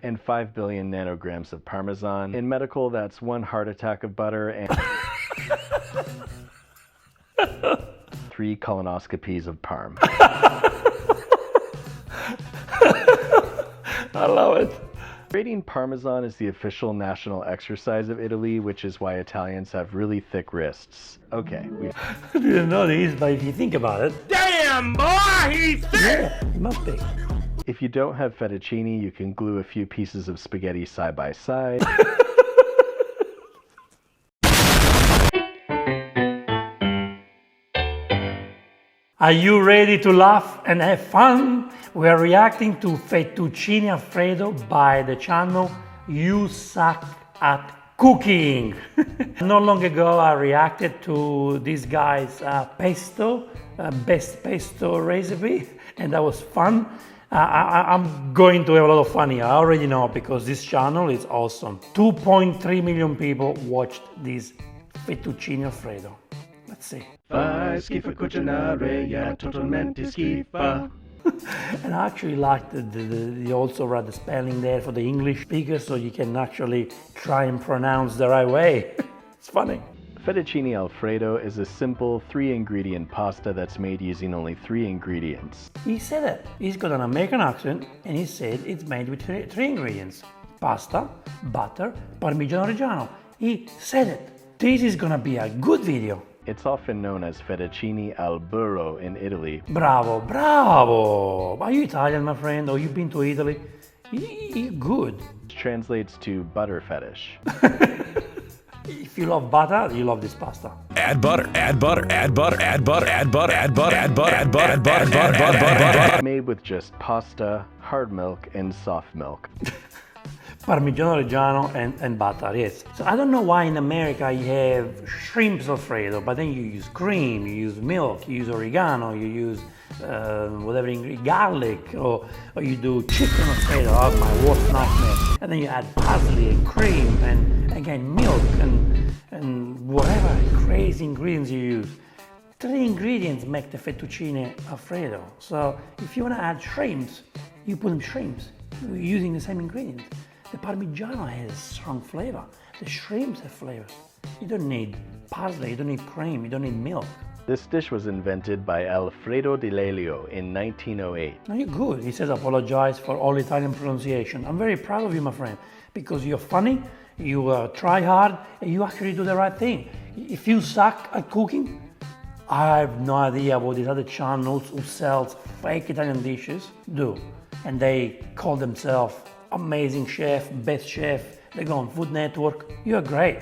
and 5 billion nanograms of parmesan. In medical, that's 1 heart attack of butter and 3 colonoscopies of parm. I love it. Grating Parmesan is the official national exercise of Italy, which is why Italians have really thick wrists. Okay, I didn't know this, but if you think about it, Damn, boy, he's thick! yeah, it must be. if you don't have fettuccine, you can glue a few pieces of spaghetti side by side. Are you ready to laugh and have fun? We are reacting to Fettuccine Alfredo by the channel You Suck at Cooking. Not long ago I reacted to this guy's pesto, best pesto recipe, and that was fun. I'm going to have a lot of fun here, I already know, because this channel is awesome. 2.3 million people watched this Fettuccine Alfredo. Let's see. Fai schifo cucinare, yeah, totalmente schifo. And I actually like the also write the spelling there for the English speakers, so you can actually try and pronounce the right way. It's funny. Fettuccine Alfredo is a simple 3-ingredient pasta that's made using only 3 ingredients. He said it. He's got an American accent, and he said it's made with three ingredients: pasta, butter, Parmigiano Reggiano. He said it. This is gonna be a good video. It's often known as fettuccine al burro in Italy. Bravo, bravo! Are you Italian, my friend, or you've been to Italy? You're good. Which translates to butter fetish. If you love butter, you love this pasta. Add butter, add butter, add butter, add butter, add butter, add butter, add butter, add butter, add butter, add butter. Made with just pasta, hard milk, and soft milk. Parmigiano Reggiano and butter, yes. So I don't know why in America you have shrimp Alfredo, but then you use cream, you use milk, you use oregano, you use whatever ingredient, garlic, or you do chicken Alfredo, oh, my worst nightmare. And then you add parsley and cream and again milk and whatever crazy ingredients you use. 3 ingredients make the fettuccine Alfredo. So if you want to add shrimps, you put in shrimps using the same ingredients. The Parmigiano has strong flavor. The shrimps have flavor. You don't need parsley, you don't need cream, you don't need milk. This dish was invented by Alfredo Di Lelio in 1908. No, you're good. He says apologize for all Italian pronunciation. I'm very proud of you, my friend, because you're funny, you try hard, and you actually do the right thing. If you suck at cooking, I have no idea what these other channels who sells fake Italian dishes do. And they call themselves amazing chef, best chef, they go on Food Network. You're great.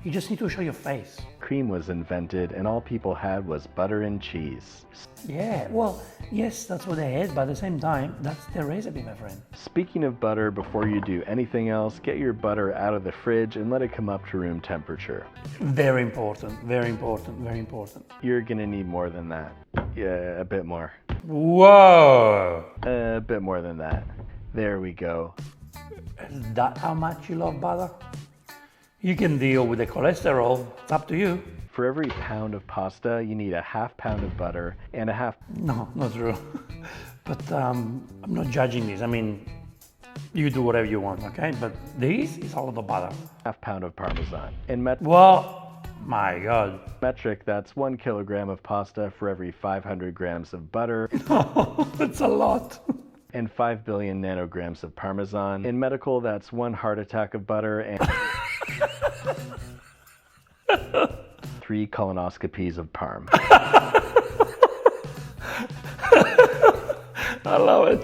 You just need to show your face. Cream was invented and all people had was butter and cheese. Yeah, well, yes, that's what they had, but at the same time, that's their recipe, my friend. Speaking of butter, before you do anything else, get your butter out of the fridge and let it come up to room temperature. Very important, very important, very important. You're gonna need more than that. Yeah, a bit more. Whoa! A bit more than that. There we go. Is that how much you love butter? You can deal with the cholesterol, it's up to you. For every pound of pasta, you need a ½ pound of butter and a half... No, not true. But I'm not judging this. I mean, you do whatever you want, okay? But this is all about butter. ½ pound of parmesan. In Well, my God. metric, that's 1 kilogram of pasta for every 500 grams of butter. Oh, that's a lot. And 5 billion nanograms of parmesan. In medical, that's 1 heart attack of butter and 3 colonoscopies of parm. I love it.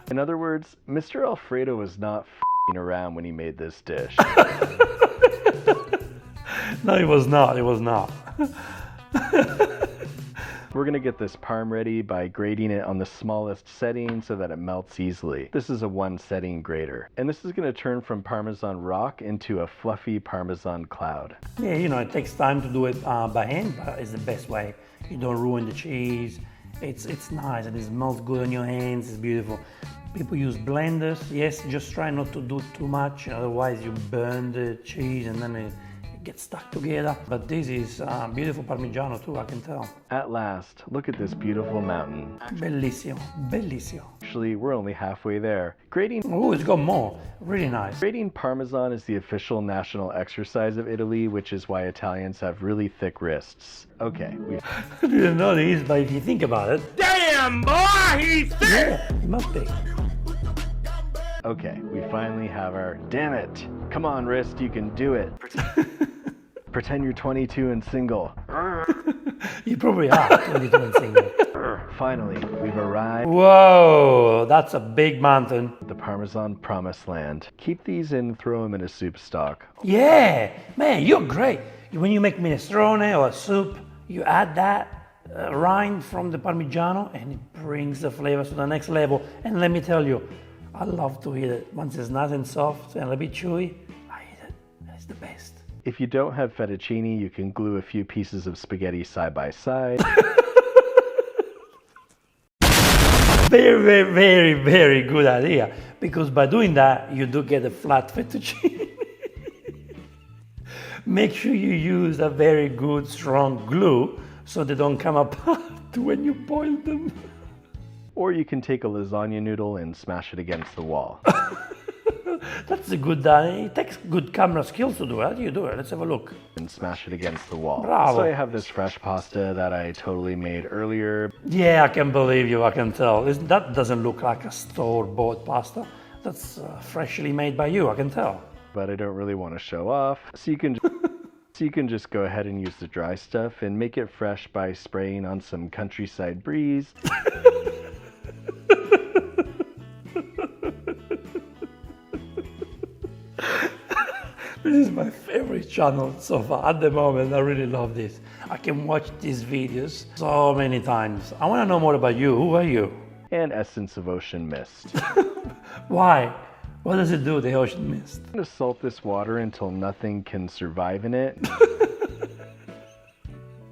In other words, Mr. Alfredo was not f***ing around when he made this dish. No, it was not. It was not. We're gonna get this parm ready by grating it on the smallest setting so that it melts easily. This is a 1 setting grater. And this is gonna turn from Parmesan rock into a fluffy Parmesan cloud. Yeah, you know, it takes time to do it by hand, but it's the best way. You don't ruin the cheese. It's nice and it smells good on your hands. It's beautiful. People use blenders. Yes, just try not to do too much, otherwise you burn the cheese and then it get stuck together. But this is beautiful Parmigiano too, I can tell. At last, look at this beautiful mountain. Bellissimo, bellissimo. Actually, we're only halfway there. Grating Oh, it's got more. Really nice. Grating Parmesan is the official national exercise of Italy, which is why Italians have really thick wrists. Okay, I didn't know this, but if you think about it, Damn, boy, he's thick! yeah, it must be. Okay, we finally have our... Damn it! Come on, wrist, you can do it. Pretend you're 22 and single. You probably are 22 and single. Finally, we've arrived Whoa, that's a big mountain. at the Parmesan Promised Land. Keep these and throw them in a soup stock. Yeah, man, you're great. When you make minestrone or a soup, you add that rind from the Parmigiano and it brings the flavors to the next level. And let me tell you, I love to eat it. Once it's nice and soft and a little bit chewy, I eat it. It's the best. If you don't have fettuccine, you can glue a few pieces of spaghetti side by side. Very, very, very, very good idea. Because by doing that, you do get a flat fettuccine. Make sure you use a very good, strong glue so they don't come apart when you boil them. Or you can take a lasagna noodle and smash it against the wall. That's a good, it takes good camera skills to do it. How do you do it? Let's have a look. And smash it against the wall. Bravo. So I have this fresh pasta that I totally made earlier. Yeah, I can believe you, I can tell. That doesn't look like a store-bought pasta. That's freshly made by you, I can tell. But I don't really want to show off. So you can just go ahead and use the dry stuff and make it fresh by spraying on some countryside breeze. This is my favorite channel so far at the moment. I really love this. I can watch these videos so many times. I want to know more about you. Who are you? And essence of ocean mist. Why? What does it do, the ocean mist? I'm going to salt this water until nothing can survive in it.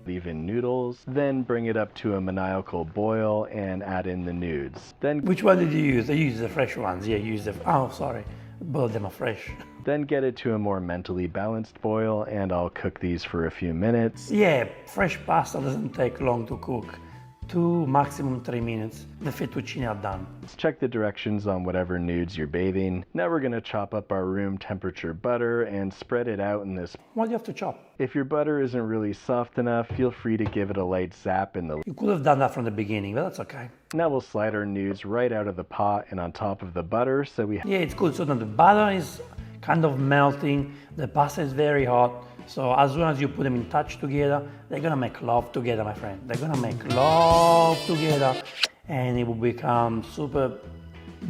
Leave in noodles, then bring it up to a maniacal boil and add in the nudes. Then Which one did you use? I used the fresh ones. Yeah, you used the... Oh, sorry. Both of them are fresh. Then get it to a more mentally balanced boil, and I'll cook these for a few minutes. Yeah, fresh pasta doesn't take long to cook. 2, maximum 3 minutes. The fettuccine are done. Let's check the directions on whatever nudes you're bathing. Now we're going to chop up our room temperature butter and spread it out in this. What do you have to chop? If your butter isn't really soft enough, feel free to give it a light zap in the... You could have done that from the beginning, but that's okay. Now we'll slide our nudes right out of the pot and on top of the butter, so we Yeah, it's good. So now the butter is kind of melting. The pasta is very hot. So as soon as you put them in touch together, they're gonna make love together, my friend. They're gonna make love together and it will become super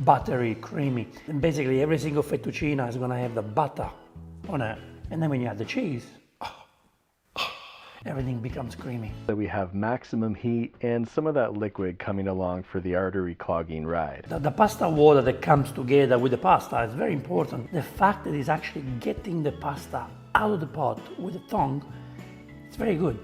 buttery, creamy. And basically every single fettuccine is gonna have the butter on it. And then when you add the cheese, everything becomes creamy. So we have maximum heat and some of that liquid coming along for the artery clogging ride. The pasta water that comes together with the pasta is very important. The fact that it's actually getting the pasta out of the pot with the tongue, it's very good.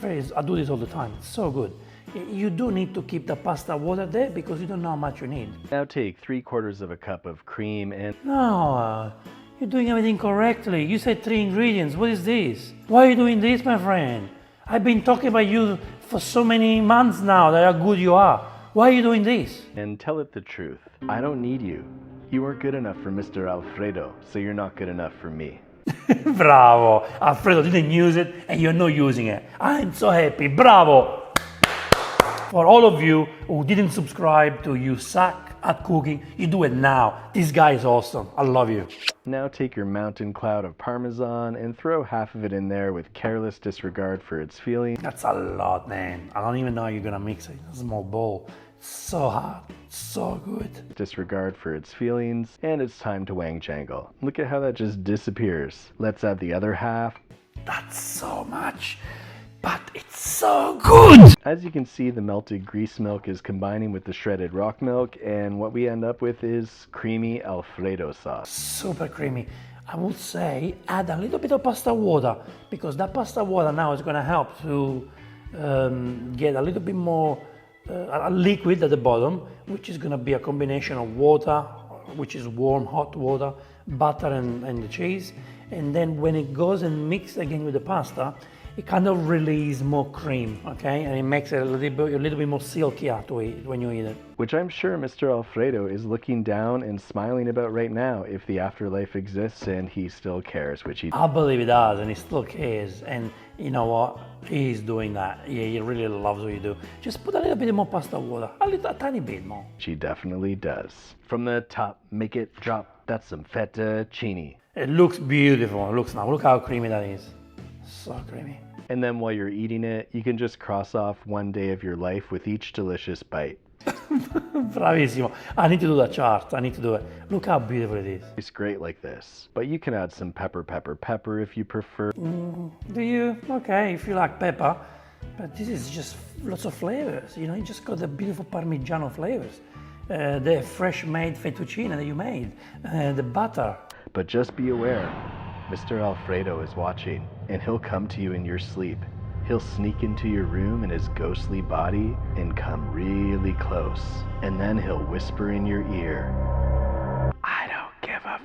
I do this all the time. It's so good. You do need to keep the pasta water there because you don't know how much you need. Now take 3/4 of a cup of cream and... No, you're doing everything correctly. You said 3 ingredients. What is this? Why are you doing this, my friend? I've been talking about you for so many months now that how good you are. Why are you doing this? And tell it the truth. I don't need you. You weren't good enough for Mr. Alfredo, so you're not good enough for me. Bravo! Alfredo didn't use it and you're not using it. I'm so happy. Bravo! For all of you who didn't subscribe to You Suck at Cooking, you do it now. This guy is awesome. I love you. Now take your mountain cloud of Parmesan and throw half of it in there with careless disregard for its feelings. That's a lot, man. I don't even know how you're gonna mix it. A small bowl. It's so hot. So good. Disregard for its feelings, and it's time to wang jangle. Look at how that just disappears. Let's add the other half. That's so much, but it's so good! As you can see, the melted grease milk is combining with the shredded rock milk, and what we end up with is creamy Alfredo sauce. Super creamy. I would say add a little bit of pasta water because that pasta water now is gonna help to get a little bit more a liquid at the bottom, which is going to be a combination of water, which is warm, hot water, butter and the cheese. And then when it goes and mixed again with the pasta, it kind of releases more cream, okay? And it makes it a little bit more silkier to eat when you eat it. Which I'm sure Mr. Alfredo is looking down and smiling about right now if the afterlife exists and he still cares, which he I believe he does, and he still cares. And you know what? He's doing that. Yeah, he really loves what you do. Just put a little bit more pasta water, a tiny bit more. She definitely does. From the top, make it drop. That's some fettuccine. It looks beautiful. It looks nice. Look how creamy that is. So creamy. And then while you're eating it, you can just cross off one day of your life with each delicious bite. Bravissimo. I need to do the chart. I need to do it. Look how beautiful it is. It's great like this. But you can add some pepper if you prefer. Do you? Okay, if you like pepper. But this is just lots of flavors. You know, you just got the beautiful Parmigiano flavors. The fresh made fettuccine that you made. The butter. But just be aware, Mr. Alfredo is watching, and he'll come to you in your sleep. He'll sneak into your room in his ghostly body and come really close. And then he'll whisper in your ear, I don't give a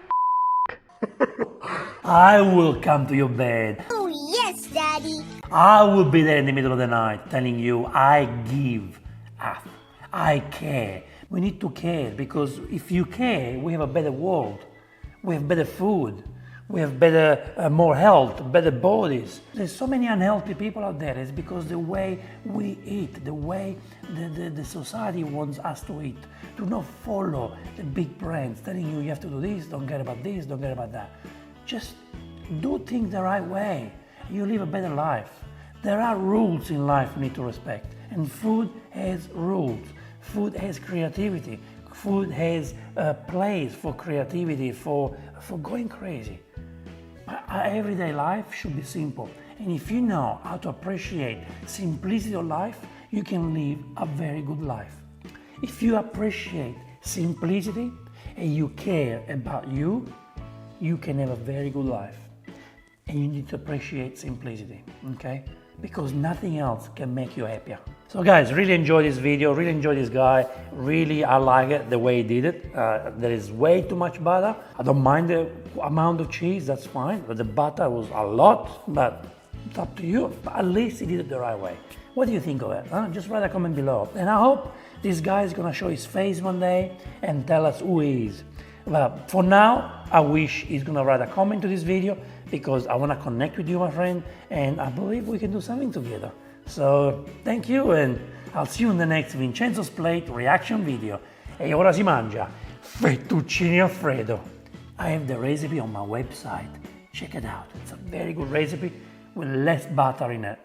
I will come to your bed. Oh, yes, Daddy. I will be there in the middle of the night telling you I give up. I care. We need to care because if you care, we have a better world. We have better food. We have better, more health, better bodies. There's so many unhealthy people out there. It's because the way we eat, the way the society wants us to eat. Do not follow the big brands telling you have to do this, don't care about this, don't care about that. Just do things the right way. You live a better life. There are rules in life we need to respect. And food has rules. Food has creativity. Food has a place for creativity, for going crazy. Our everyday life should be simple. And if you know how to appreciate simplicity of life, you can live a very good life. If you appreciate simplicity and you care about you can have a very good life. And you need to appreciate simplicity, okay? Because nothing else can make you happier. So guys, really enjoy this video, really enjoy this guy. Really, I like it, the way he did it. There is way too much butter. I don't mind the amount of cheese, that's fine. But the butter was a lot, but it's up to you. But at least he did it the right way. What do you think of it? Huh? Just write a comment below. And I hope this guy is gonna show his face one day and tell us who he is. Well, for now, I wish he's gonna write a comment to this video because I wanna connect with you, my friend, and I believe we can do something together. So, thank you, and I'll see you in the next Vincenzo's Plate reaction video. E ora si mangia Fettuccine Alfredo. I have the recipe on my website. Check it out. It's a very good recipe with less butter in it.